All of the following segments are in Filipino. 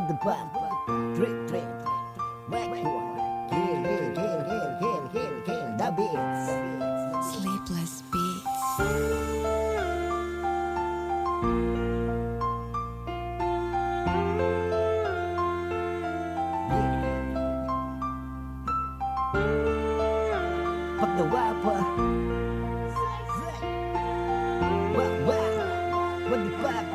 the band, drip, drip, whack one, kill, kill, kill, kill, kill, kill, kill, the beats. Sleepless Beats. Fuck the rapper. What the fuck?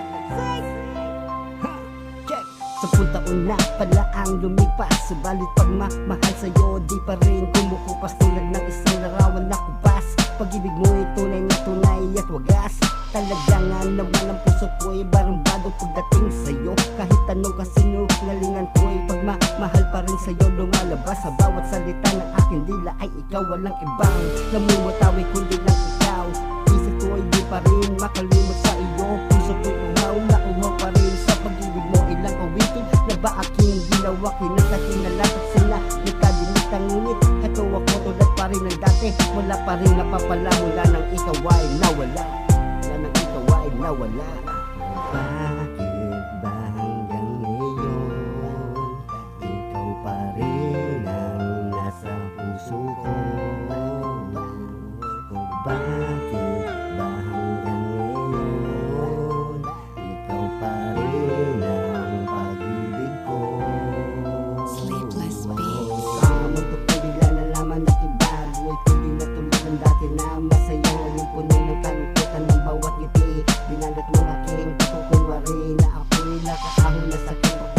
Check. 10 taon na pala ang lumipas, subalit pagmamahal sa'yo di pa rin kumukupas. Tulad ng isang larawan na kubas, pag-ibig mo ay tunay at wagas. Talaga nga naman ang puso ko ay barang-bagong pagdating sa'yo. Kahit anong kasinungalingan ko ay pagmamahal pa rin sa'yo lumalabas. Sa bawat salita ng aking dila ay ikaw, walang ibang namumutawi kundi lang ikaw. Isip ko ay di pa rin makalimot sa iyo. Puso ko'y uhaw na uhaw pa rin sa pag-ibig mo. Ilang awitin na ba aking ginawa, kinakakinala at sila nagkadinitang, ngunit eto ako tulad pa rin ng dati. Wala pa rin napapala mula nang ikaw ay nawala. Nawala. Bakit ba hanggang ngayon ikaw pa rin ang nasa puso ko? Bakit ba hanggang ngayon ikaw pa rin ang pag-ibig ko? Sleepless Beats. Ang mundo ko bigla na lamang nakibago, ay pwede na tulad ng dati na masaya. Ngayon puno ng kalungkutan ng bawat ngiti. Binalat ng aking pagkukunwari na ako'y nakakahon na sakit.